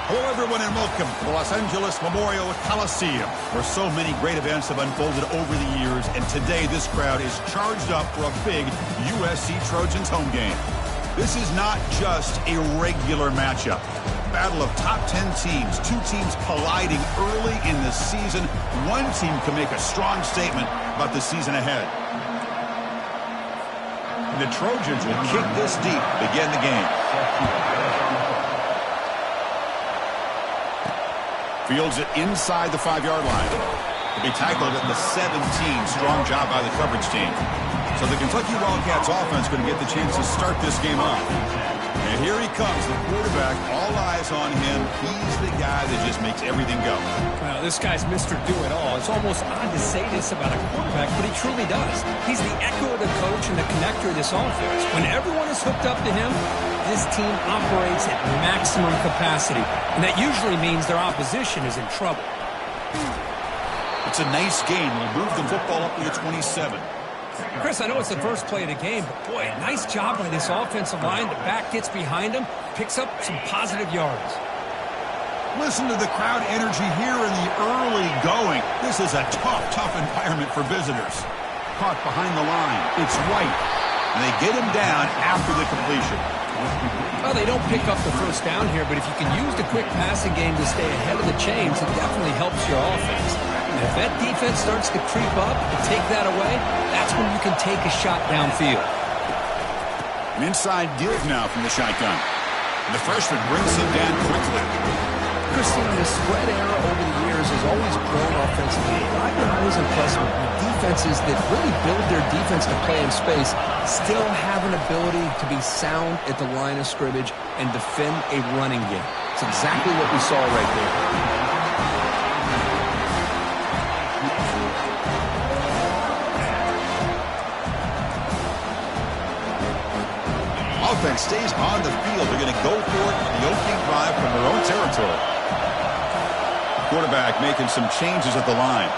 Hello, everyone, and welcome to the Los Angeles Memorial Coliseum, where so many great events have unfolded over the years, and today this crowd is charged up for a big USC Trojans home game. This is not just a regular matchup. Battle of top 10 teams, two teams colliding early in the season. One team can make a strong statement about the season ahead. And the Trojans will kick this deep to begin the game. Fields it inside the 5-yard line. To be tackled at the 17. Strong job by the coverage team. So the Kentucky Wildcats offense going to get the chance to start this game off. And here he comes, the quarterback. All eyes on him. He's the guy that just makes everything go. Well, this guy's Mr. Do-It-All. It's almost odd to say this about a quarterback, but he truly does. He's the echo of the coach and the connector of this offense. When everyone is hooked up to him, this team operates at maximum capacity, and that usually means their opposition is in trouble. It's a nice game. We'll move the football up to the 27. Chris, I know it's the first play of the game, but boy, nice job by this offensive line. The back gets behind him, picks up some positive yards. Listen to the crowd energy here in the early going. This is a tough environment for visitors. Caught behind the line. It's White. And they get him down after the completion. Well, they don't pick up the first down here, but if you can use the quick passing game to stay ahead of the chains, it definitely helps your offense. And if that defense starts to creep up and take that away, that's when you can take a shot downfield. An inside deal now from the shotgun. And the freshman brings him down quickly. Christine, the spread error over the years has always grown offensively. I've been always impressed with defenses that really build their defense to play in space, still have an ability to be sound at the line of scrimmage and defend a running game. It's exactly what we saw right there. Offense stays on the field. They're going to go for it on the opening drive from their own territory. Quarterback making some changes at the line.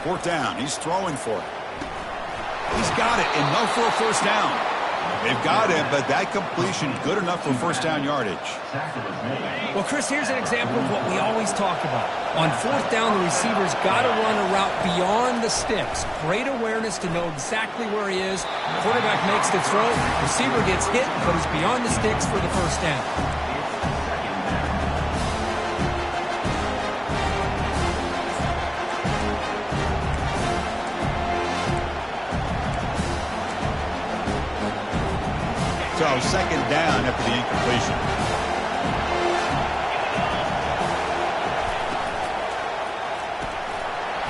Fourth down. He's throwing for it. He's got it. Enough for a first down. They've got it, but that completion good enough for first down yardage. Well, Chris, here's an example of what we always talk about. On fourth down, the receiver's got to run a route beyond the sticks. Great awareness to know exactly where he is. Quarterback makes the throw. Receiver gets hit, but he's beyond the sticks for the first down. So second down after the incompletion.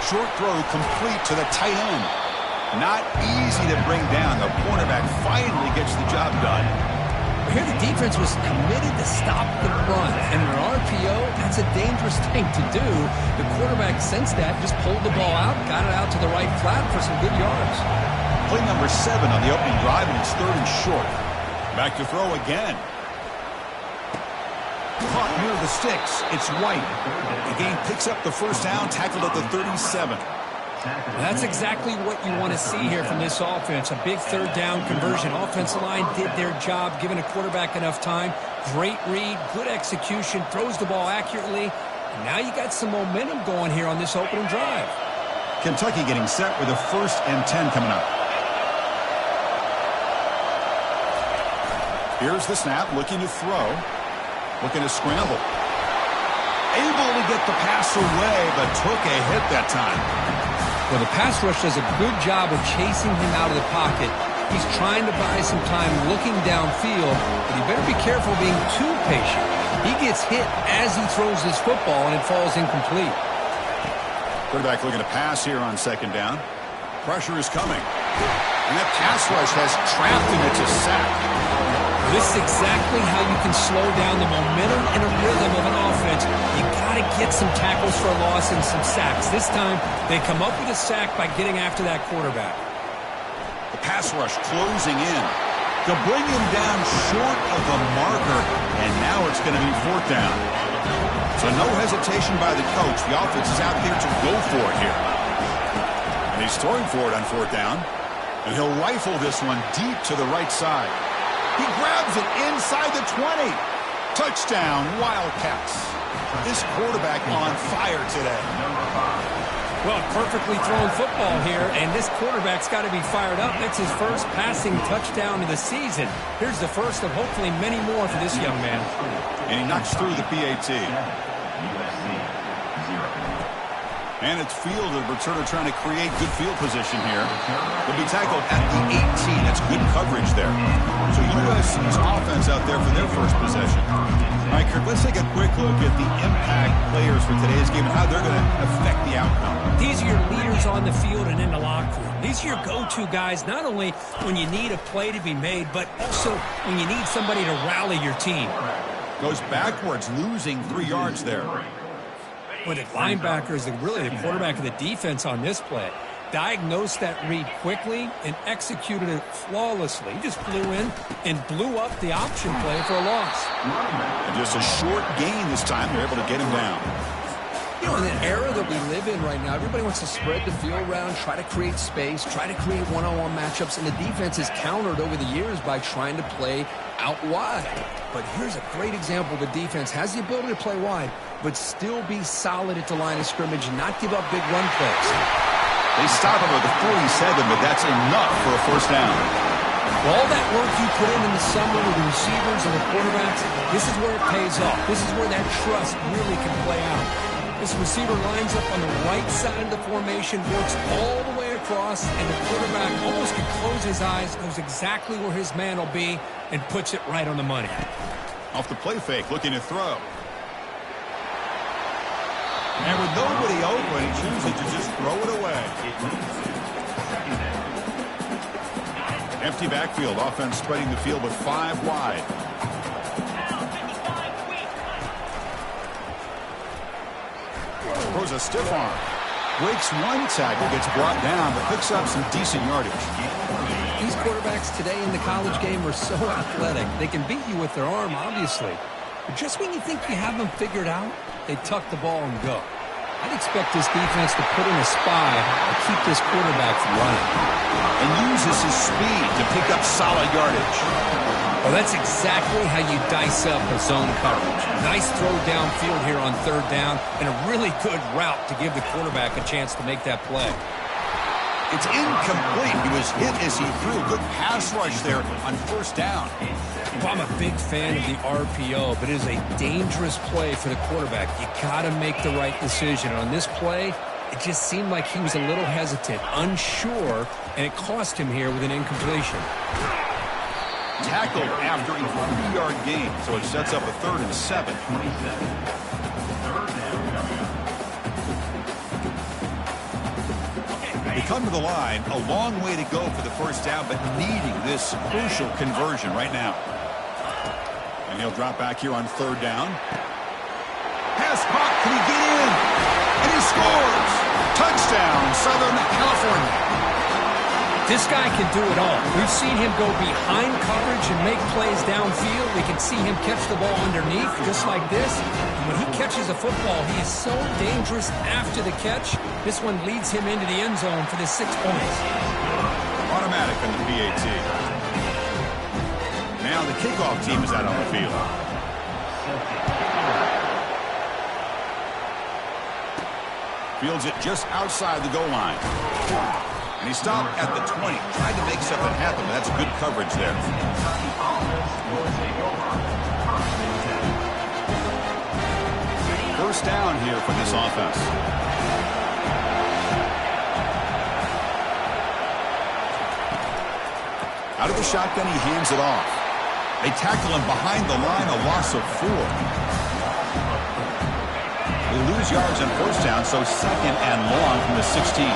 Short throw complete to the tight end. Not easy to bring down. The cornerback finally gets the job done. Here the defense was committed to stop the run. And in an RPO, that's a dangerous thing to do. The quarterback sensed that, just pulled the ball out, got it out to the right flat for some good yards. Play number 7 on the opening drive, and it's third and short. Back to throw again. Caught near the sticks. It's White. The game picks up the first down, tackled at the 37. That's exactly what you want to see here from this offense. A big third down conversion. Offensive line did their job, giving a quarterback enough time. Great read, good execution, throws the ball accurately. And now you got some momentum going here on this opening drive. Kentucky getting set with a 1st and 10 coming up. Here's the snap, looking to throw. Looking to scramble. Able to get the pass away, but took a hit that time. Well, the pass rush does a good job of chasing him out of the pocket. He's trying to buy some time looking downfield, but he better be careful being too patient. He gets hit as he throws his football, and it falls incomplete. Quarterback looking to pass here on second down. Pressure is coming. And that pass rush has trapped him. It's a sack. This is exactly how you can slow down the momentum and a rhythm of an offense. You got to get some tackles for a loss and some sacks. This time, they come up with a sack by getting after that quarterback. The pass rush closing in to bring him down short of the marker, and now it's going to be fourth down. So no hesitation by the coach. The offense is out there to go for it here. And he's throwing for it on fourth down, and he'll rifle this one deep to the right side. He grabs it inside the 20. Touchdown, Wildcats. This quarterback on fire today. Well, perfectly thrown football here, and this quarterback's got to be fired up. That's his first passing touchdown of the season. Here's the first of hopefully many more for this young man. And he knocks through the PAT. And it's field, the returner trying to create good field position here. He'll be tackled at the 18. That's good coverage there. So USC's offense out there for their first possession. All right, Kirk, let's take a quick look at the impact players for today's game and how they're going to affect the outcome. These are your leaders on the field and in the locker room. These are your go-to guys, not only when you need a play to be made, but also when you need somebody to rally your team. Goes backwards, losing 3 yards there. But the linebacker is really the quarterback of the defense on this play. Diagnosed that read quickly and executed it flawlessly. He just flew in and blew up the option play for a loss. And just a short gain this time. They're able to get him down. You know, in the era that we live in right now, everybody wants to spread the field around, try to create space, try to create one-on-one matchups, and the defense is countered over the years by trying to play out wide. But here's a great example. The defense has the ability to play wide, but still be solid at the line of scrimmage and not give up big run plays. They stop him at the 47, but that's enough for a first down. All that work you put in the summer with the receivers and the quarterbacks, this is where it pays off. This is where that trust really can play out. This receiver lines up on the right side of the formation, works all the way across, and the quarterback almost can close his eyes, knows exactly where his man will be, and puts it right on the money. Off the play fake, looking to throw. And with nobody open, he chooses to just throw it away. Empty backfield, offense spreading the field with 5 wide. Throws a stiff arm. Breaks one tackle, gets brought down, but picks up some decent yardage. These quarterbacks today in the college game are so athletic. They can beat you with their arm, obviously. But just when you think you have them figured out, they tuck the ball and go. I'd expect this defense to put in a spy to keep this quarterback from running. And uses his speed to pick up solid yardage. Well, that's exactly how you dice up a zone coverage. Nice throw downfield here on third down, and a really good route to give the quarterback a chance to make that play. It's incomplete. He was hit as he threw. Good pass rush there on first down. Well, I'm a big fan of the RPO, but it is a dangerous play for the quarterback. You got to make the right decision. On this play, it just seemed like he was a little hesitant, unsure, and it cost him here with an incompletion. Tackled after a 3-yard gain, so it sets up a 3rd and 7. They come to the line, a long way to go for the first down, but needing this crucial conversion right now. And he'll drop back here on 3rd down. Pass caught, can he get in? And he scores! Touchdown, Southern California. This guy can do it all. We've seen him go behind coverage and make plays downfield. We can see him catch the ball underneath just like this. And when he catches a football, he is so dangerous after the catch. This one leads him into the end zone for the 6 points. Automatic on the PAT. Now the kickoff team is out on the field. Fields it just outside the goal line. And he stopped at the 20. Tried to make something happen, but that's good coverage there. First down here for this offense. Out of the shotgun, he hands it off. They tackle him behind the line, a loss of 4. They lose yards on first down, so 2nd and long from the 16.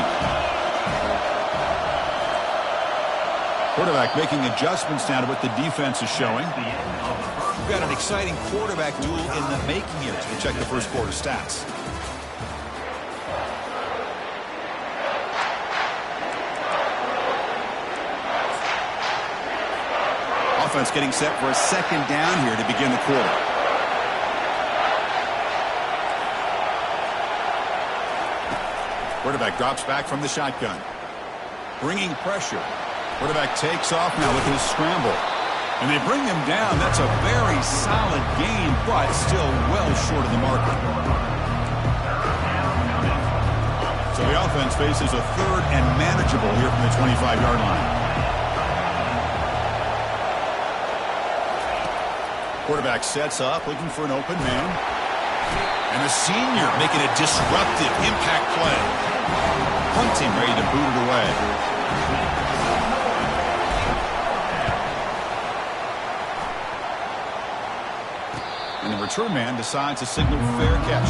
Quarterback making adjustments now to what the defense is showing. We've got an exciting quarterback duel in the making here as we check the first quarter stats. Offense getting set for a 2nd down here to begin the quarter. Quarterback drops back from the shotgun. Bringing pressure. Quarterback takes off now with his scramble. And they bring him down. That's a very solid gain, but still well short of the marker. So the offense faces a 3rd and manageable here from the 25-yard line. Quarterback sets up, looking for an open man. And the senior making a disruptive impact play. Hunting ready to boot it away. And the return man decides to signal fair catch.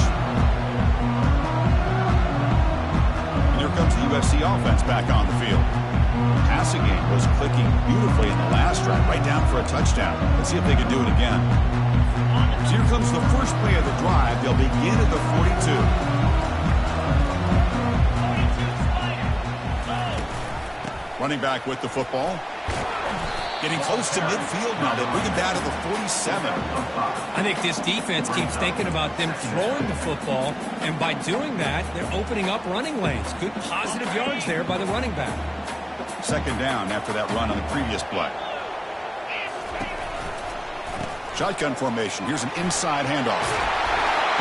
And here comes the USC offense back on the field. Passing game was clicking beautifully in the last drive, right down for a touchdown. Let's see if they can do it again. So here comes the first play of the drive. They'll begin at the 42. Running back with the football. Getting close to midfield now. They bring him down to the 47. I think this defense keeps thinking about them throwing the football, and by doing that, they're opening up running lanes. Good positive yards there by the running back. 2nd down after that run on the previous play. Shotgun formation. Here's an inside handoff.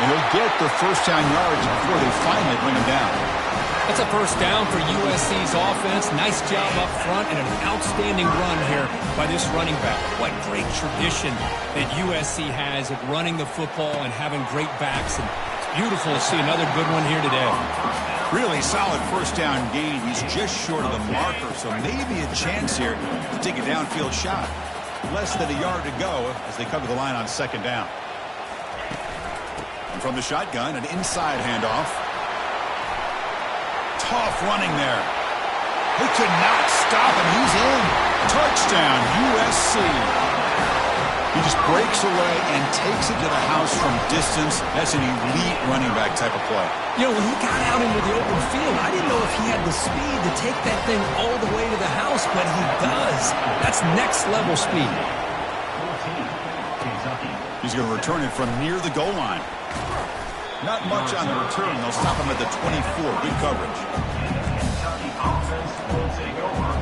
And they'll get the first down yards before they finally bring him down. That's a first down for USC's offense. Nice job up front and an outstanding run here by this running back. What great tradition that USC has of running the football and having great backs. And it's beautiful to see another good one here today. Really solid first down gain. He's just short of the marker, so maybe a chance here to take a downfield shot. Less than a yard to go as they come to the line on 2nd down. And from the shotgun, an inside handoff. Tough running there. They could not stop him. He's in. Touchdown, USC. He just breaks away and takes it to the house from distance. That's an elite running back type of play. You know, when he got out into the open field, I didn't know if he had the speed to take that thing all the way to the house, but he does. That's next level speed. He's going to return it from near the goal line. Not much on the return. They'll stop him at the 24. Good coverage.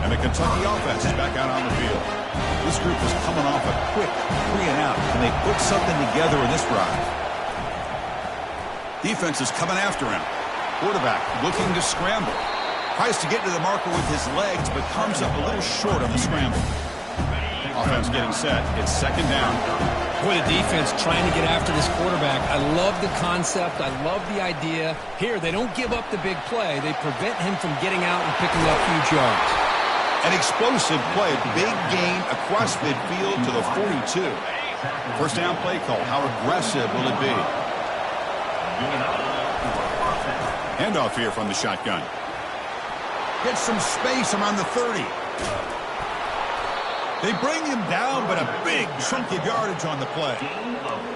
And the Kentucky offense is back out on the field. This group is coming off a quick 3 and out. Can they put something together in this drive? Defense is coming after him. Quarterback looking to scramble. Tries to get to the marker with his legs, but comes up a little short on the scramble. Offense getting set. It's second down. Boy, the defense trying to get after this quarterback. I love the concept. I love the idea. Here, they don't give up the big play. They prevent him from getting out and picking up huge yards. An explosive play. Big gain across midfield to the 42. First down play call. How aggressive will it be? Handoff here from the shotgun. Gets some space around the 30. They bring him down, but a big chunk of yardage on the play.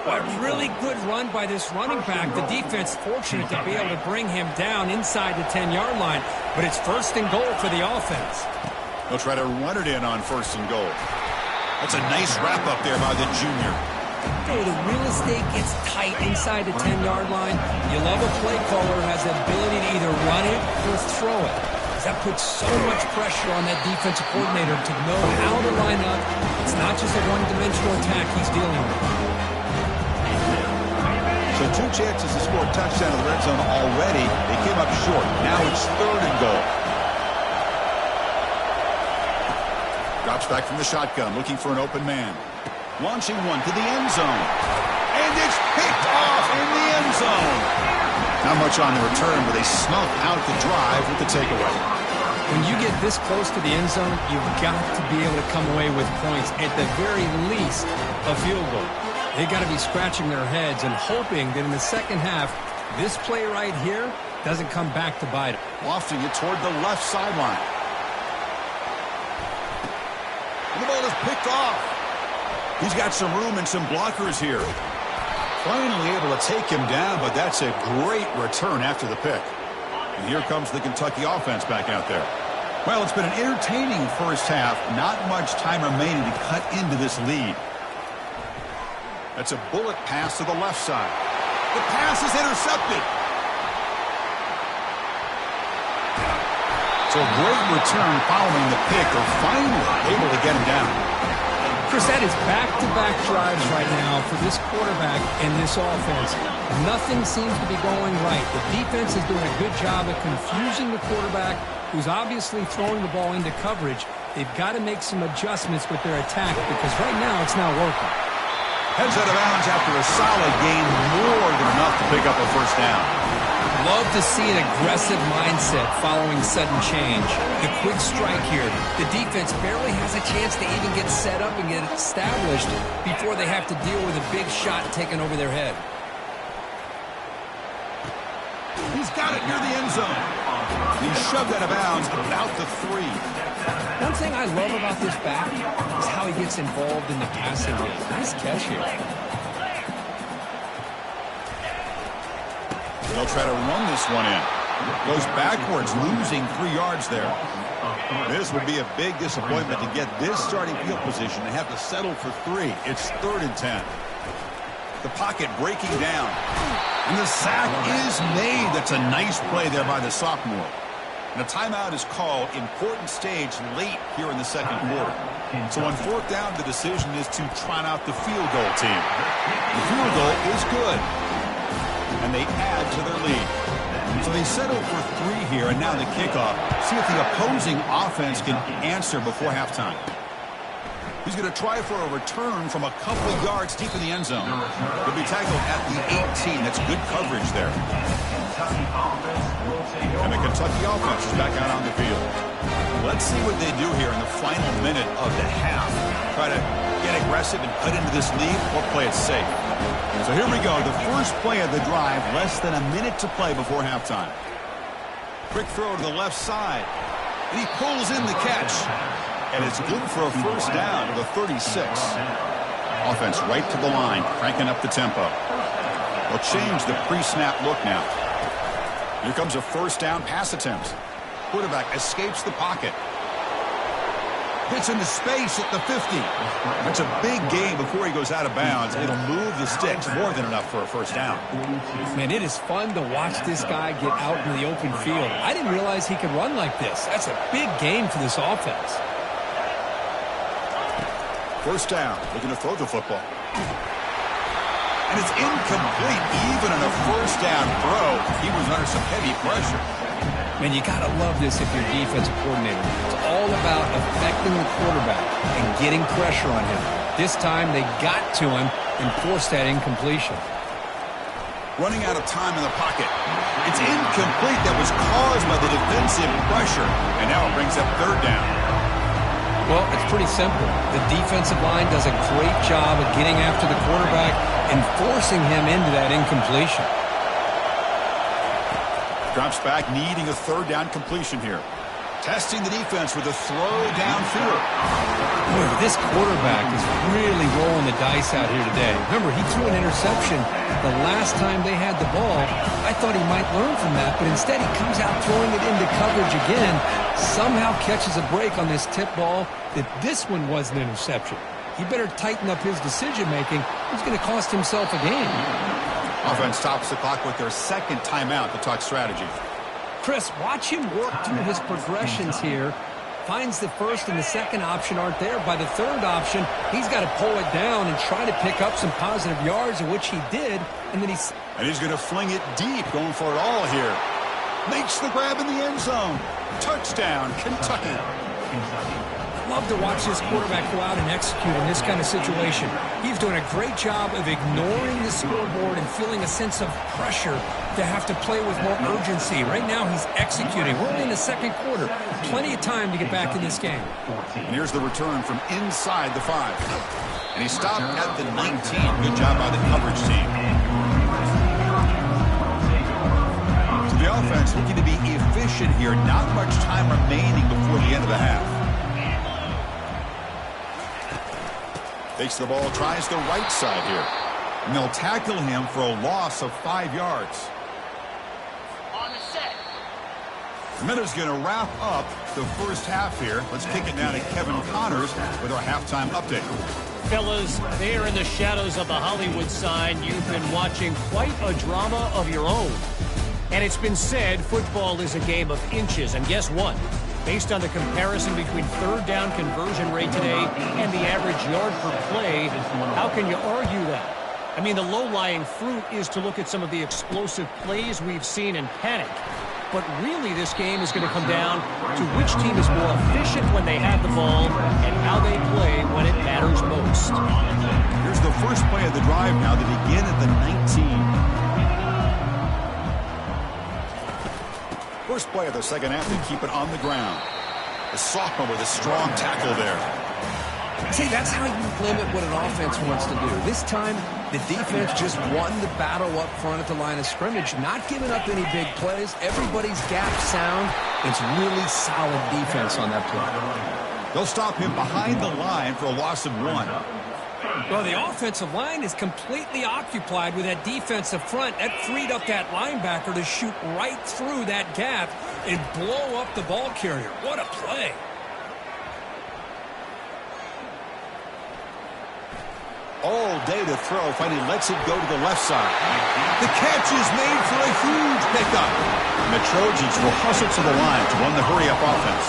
A really good run by this running back. The defense fortunate to be able to bring him down inside the 10-yard line, but it's first and goal for the offense. They'll try to run it in on first and goal. That's a nice wrap-up there by the junior. Oh, the real estate gets tight inside the 10-yard line. You love a play caller who has the ability to either run it or throw it. That puts so much pressure on that defensive coordinator to know how to line up. It's not just a one-dimensional attack he's dealing with. So 2 chances to score a touchdown in the red zone already. They came up short. Now it's third and goal. Drops back from the shotgun, looking for an open man. Launching one to the end zone. And it's picked off in the end zone. Not much on the return, but they snuck out the drive with the takeaway. When you get this close to the end zone, you've got to be able to come away with points, at the very least, a field goal. They've got to be scratching their heads and hoping that in the second half, this play right here doesn't come back to bite them. Lofting it toward the left sideline. And the ball is picked off. He's got some room and some blockers here. Finally able to take him down, but that's a great return after the pick. And here comes the Kentucky offense back out there. Well, it's been an entertaining first half. Not much time remaining to cut into this lead. That's a bullet pass to the left side. The pass is intercepted. So a great return following the pick. They're finally able to get him down. Chris, that is back-to-back drives right now for this quarterback and this offense. Nothing seems to be going right. The defense is doing a good job of confusing the quarterback, who's obviously throwing the ball into coverage. They've got to make some adjustments with their attack because right now it's not working. Heads out of bounds after a solid gain, more than enough to pick up a first down. Love to see an aggressive mindset following sudden change. The quick strike here. The defense barely has a chance to even get set up and get established before they have to deal with a big shot taken over their head. He's got it near the end zone. He's shoved out of bounds about the 3. One thing I love about this back is how he gets involved in the passing game. Nice catch here. They'll try to run this one in. Goes backwards, losing 3 yards there. This would be a big disappointment to get this starting field position. They have to settle for 3. It's 3rd and 10. The pocket breaking down. And the sack is made. That's a nice play there by the sophomore. And a timeout is called. Important stage late here in the second quarter. So on 4th down, the decision is to trot out the field goal team. The field goal is good. And they add to their lead. So they settle for 3 here, and now the kickoff. See if the opposing offense can answer before halftime. He's going to try for a return from a couple of yards deep in the end zone. He'll be tackled at the 18. That's good coverage there. And the Kentucky offense is back out on the field. Let's see what they do here in the final minute of the half. Try to get aggressive and cut into this lead or play it safe. So here we go, the first play of the drive, less than a minute to play before halftime. Quick throw to the left side, and he pulls in the catch. And it's good for a first down to the 36. Offense right to the line, cranking up the tempo. They'll change the pre-snap look now. Here comes a first down pass attempt. Quarterback escapes the pocket. Gets into space at the 50. That's a big gain before he goes out of bounds. It'll move the sticks more than enough for a first down. Man, it is fun to watch this guy get out in the open field. I didn't realize he could run like this. That's a big gain for this offense. First down, looking to throw the football. And it's incomplete, even on a first down throw. He was under some heavy pressure. Man, you got to love this if you're defensive coordinator. It's all about affecting the quarterback and getting pressure on him. This time, they got to him and forced that incompletion. Running out of time in the pocket. It's incomplete. That was caused by the defensive pressure. And now it brings up third down. Well, it's pretty simple. The defensive line does a great job of getting after the quarterback and forcing him into that incompletion. Drops back, needing a third down completion here. Testing the defense with a throw downfield. Boy, this quarterback is really rolling the dice out here today. Remember, he threw an interception the last time they had the ball. I thought he might learn from that, but instead he comes out throwing it into coverage again. Somehow catches a break on this tip ball that this one was an interception. He better tighten up his decision-making. He's going to cost himself a game. Offense stops the clock with their second timeout to talk strategy. Chris, watch him work through his progressions here. Finds the first and the second option aren't there. By the third option, he's got to pull it down and try to pick up some positive yards, in which he did. And then he's going to fling it deep, going for it all here. Makes the grab in the end zone. Touchdown, Kentucky. Love to watch this quarterback go out and execute in this kind of situation. He's doing a great job of ignoring the scoreboard and feeling a sense of pressure to have to play with more urgency. Right now, he's executing. We're only in the second quarter. Plenty of time to get back in this game. And here's the return from inside the 5. And he stopped at the 19. Good job by the coverage team. So the offense looking to be efficient here. Not much time remaining before the end of the half. Takes the ball, tries the right side here. And they'll tackle him for a loss of 5 yards. On the set. Miller's going to wrap up the first half here. Let's kick it down to Kevin Connors with our halftime update. Fellas, there in the shadows of the Hollywood sign, you've been watching quite a drama of your own. And it's been said football is a game of inches. And guess what? Based on the comparison between third down conversion rate today and the average yard per play, how can you argue that? I mean, the low-lying fruit is to look at some of the explosive plays we've seen and panic. But really, this game is going to come down to which team is more efficient when they have the ball and how they play when it matters most. Here's the first play of the drive now. They begin at the 19. First play of the second half, they keep it on the ground. The sophomore with a strong tackle there. See, that's how you limit what an offense wants to do. This time, the defense just won the battle up front at the line of scrimmage, not giving up any big plays. Everybody's gap sound. It's really solid defense on that play. They'll stop him behind the line for a loss of 1. Well, the offensive line is completely occupied with that defensive front. That freed up that linebacker to shoot right through that gap and blow up the ball carrier. What a play. All day to throw, finally lets it go to the left side. The catch is made for a huge pickup. And the Trojans will hustle to the line to run the hurry-up offense.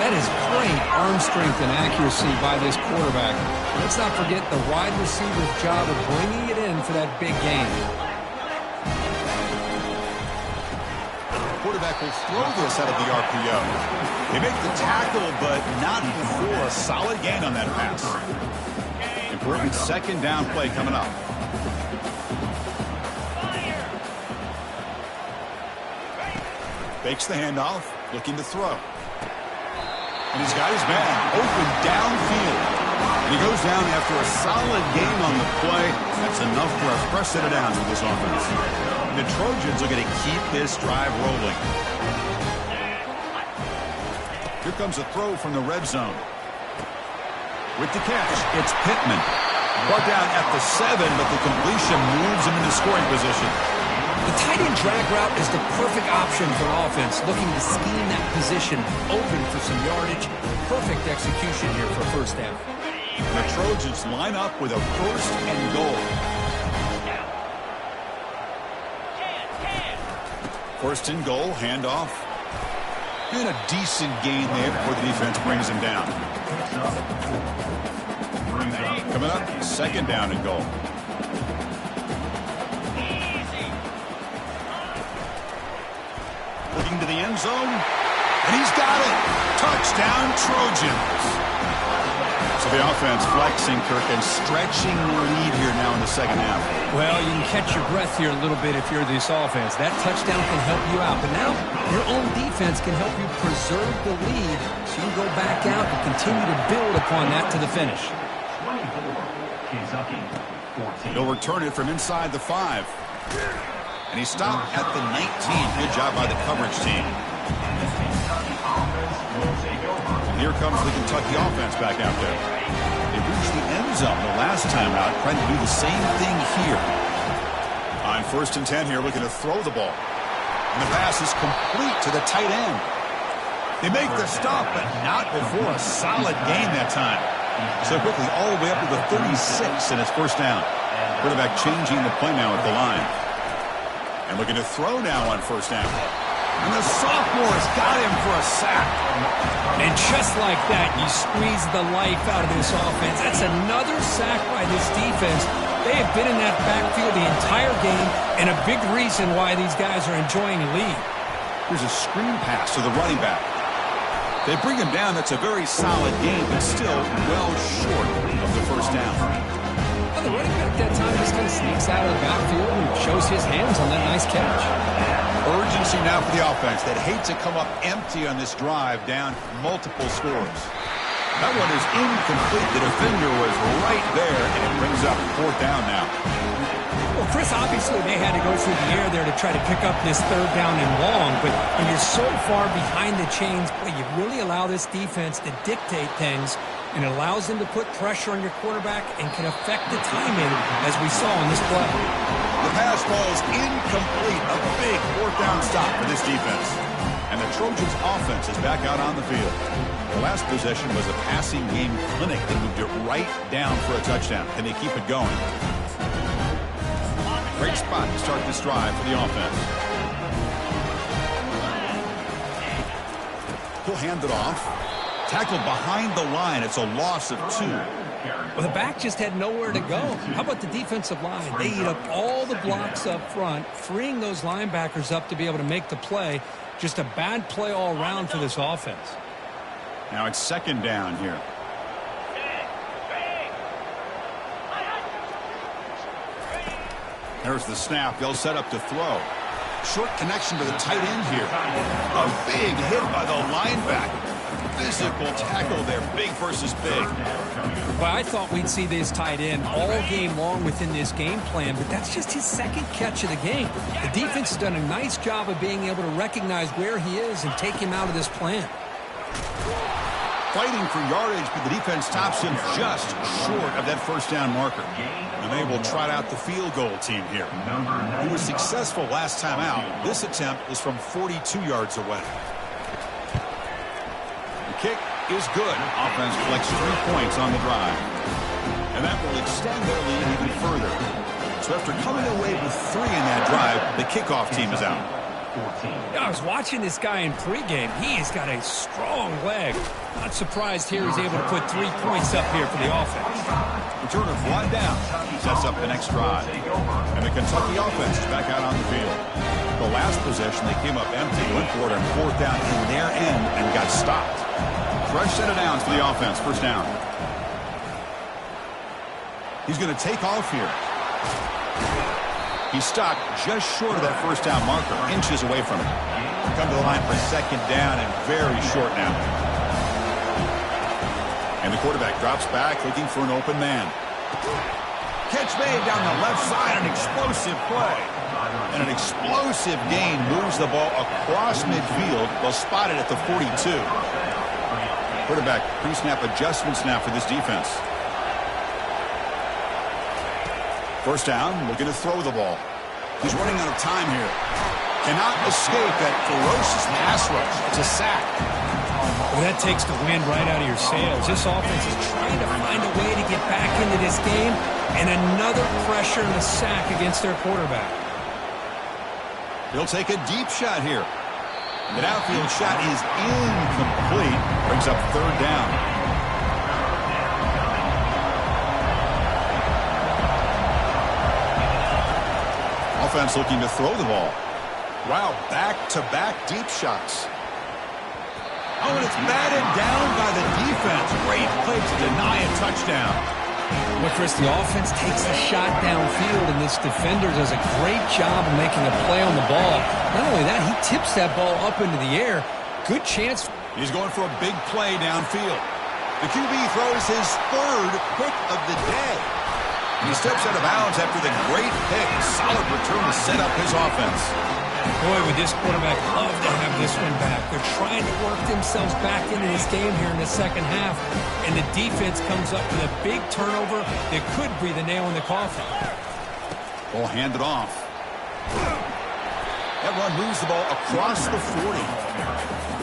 That is great arm strength and accuracy by this quarterback. Let's not forget the wide receiver's job of bringing it in for that big game. The quarterback will throw this out of the RPO. They make the tackle, but not before a solid gain on that pass. Important second down play coming up. Fakes the handoff, looking to throw. And he's got his man open downfield. And he goes down after a solid game on the play. That's enough for a fresh set of downs with this offense. And the Trojans are going to keep this drive rolling. Here comes a throw from the red zone. With the catch, it's Pittman. Brought down at the 7, but the completion moves him into scoring position. The tight end drag route is the perfect option for offense, looking to scheme that position open for some yardage. Perfect execution here for first down. The Trojans line up with a first and goal. First and goal, handoff. And a decent gain there before the defense brings him down. Coming up, second down and goal. Looking to the end zone, and he's got it. Touchdown, Trojans. So the offense flexing, Kirk, and stretching the lead here now in the second half. Well, you can catch your breath here a little bit if you're this offense. That touchdown can help you out. But now your own defense can help you preserve the lead so you can go back out and continue to build upon that to the finish. He'll return it from inside the 5. And he stopped at the 19. Good job by the coverage team. Here comes the Kentucky offense back out there. They reached the end zone the last time out, trying to do the same thing here. On first and 10 here, looking to throw the ball. And the pass is complete to the tight end. They make the stop, but not before a solid gain that time. So quickly all the way up to the 36, and it's first down. Quarterback changing the play now at the line. And looking to throw now on first down. And the sophomore has got him for a sack. And just like that, you squeeze the life out of this offense. That's another sack by this defense. They have been in that backfield the entire game, and a big reason why these guys are enjoying a lead. Here's a screen pass to the running back. They bring him down. That's a very solid game, but still well short of the first down. Well, the running back that time just kind of sneaks out of the backfield and shows his hands on that nice catch. Urgency now for the offense that hate to come up empty on this drive, down multiple scores. That one is incomplete. The defender was right there, and it brings up fourth down now. Well, Chris, obviously they had to go through the air there to try to pick up this third down and long, but when you're so far behind the chains, boy, you really allow this defense to dictate things, and it allows them to put pressure on your quarterback and can affect the timing, as we saw in this play. The pass falls incomplete. A big fourth down stop for this defense. And the Trojans' offense is back out on the field. The last possession was a passing game clinic. They moved it right down for a touchdown. Can they keep it going? Great spot to start this drive for the offense. He'll hand it off. Tackled behind the line. It's a loss of 2. Well, the back just had nowhere to go. How about the defensive line? They eat up all the blocks up front, freeing those linebackers up to be able to make the play. Just a bad play all around for this offense. Now it's second down here. There's the snap. They'll set up to throw. Short connection to the tight end here. A big hit by the linebacker. Physical tackle there, big versus big. Well, I thought we'd see this tight end all game long within this game plan, but that's just his second catch of the game. The defense has done a nice job of being able to recognize where he is and take him out of this plan. Fighting for yardage, but the defense stops him just short of that first down marker. And they will trot out the field goal team here. He was successful last time out. This attempt is from 42 yards away. Kick is good. Offense collects 3 points on the drive. And that will extend their lead even further. So after coming away with 3 in that drive, the kickoff team is out. I was watching this guy in pregame. He has got a strong leg. Not surprised here he's able to put 3 points up here for the offense. Return of 1 down. Sets up the next drive. And the Kentucky offense is back out on the field. The last possession, they came up empty, went for it on fourth down in their end and got stopped. Fresh set of downs for the offense. First down. He's going to take off here. He's stopped just short of that first down marker, inches away from it. Come to the line for second down and very short now. And the quarterback drops back looking for an open man. Catch made down the left side, an explosive play. And an explosive gain moves the ball across midfield. They'll spot it at the 42. Quarterback pre-snap adjustments now for this defense. First down, looking to throw the ball. He's running out of time here. Cannot escape that ferocious pass rush. It's a sack. Well, that takes the wind right out of your sails. This offense is trying to find a way to get back into this game, and another pressure and a sack against their quarterback. He'll take a deep shot here. The outfield shot is incomplete. Brings up third down. Offense looking to throw the ball. Wow, back-to-back deep shots. Oh, and it's batted down by the defense. Great play to deny a touchdown. Well, Chris, the offense takes the shot downfield, and this defender does a great job of making a play on the ball. Not only that, he tips that ball up into the air. Good chance. He's going for a big play downfield. The QB throws his third pick of the day. He steps out of bounds after the great pick. Solid return to set up his offense. Boy, would this quarterback love to have this one back. They're trying to work themselves back into this game here in the second half, and the defense comes up with a big turnover that could breathe a nail in the coffin. Ball handed off. That run moves the ball across the 40.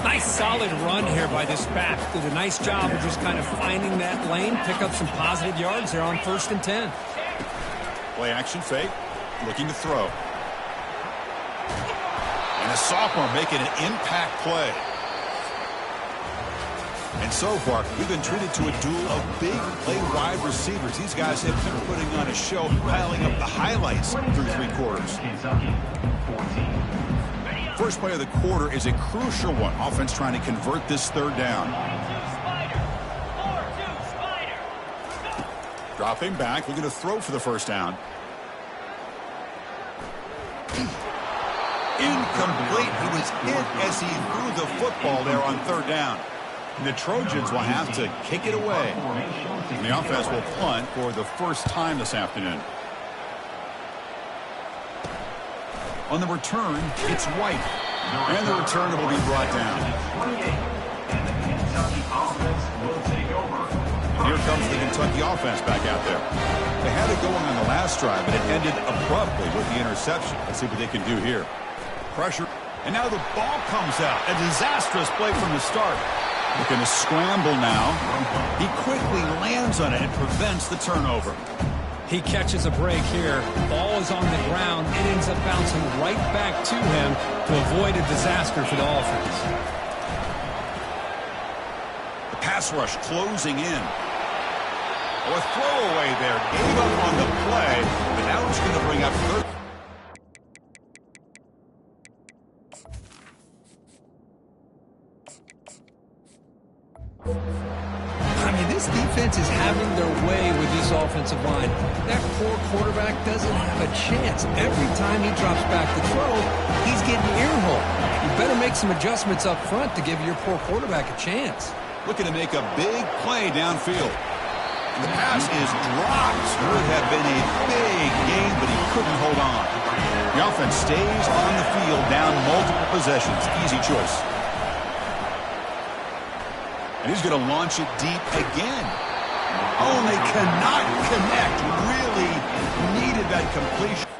Nice solid run here by this back. Did a nice job of just kind of finding that lane, pick up some positive yards there on 1st and 10. Play action fake, looking to throw. And a sophomore making an impact play. And so far, we've been treated to a duel of big play wide receivers. These guys have been putting on a show, piling up the highlights through 3 quarters. First play of the quarter is a crucial one. Offense trying to convert this third down. Dropping back, looking to throw for the first down. Incomplete. He was hit as he threw the football there on third down. And the Trojans will have to kick it away. And the offense will punt for the first time this afternoon. On the return, it's White. And the return will be brought down. And here comes the Kentucky offense back out there. They had it going on the last drive, but it ended abruptly with the interception. Let's see what they can do here. Pressure. And now the ball comes out. A disastrous play from the start. Looking to scramble now. He quickly lands on it and prevents the turnover. He catches a break here. Ball is on the ground. It ends up bouncing right back to him to avoid a disaster for the offense. The pass rush closing in. Oh, a throwaway there. Gave up on the play, but now it's going to bring up third. I mean, this defense is having their way with this offensive line. That poor quarterback doesn't have a chance. Every time he drops back to throw, he's getting earhole. You better make some adjustments up front to give your poor quarterback a chance. Looking to make a big play downfield. And the pass is dropped. Would have been a big game, but he couldn't hold on. The offense stays on the field, down multiple possessions. Easy choice. And he's going to launch it deep again. Oh, and they cannot connect. Really needed that completion.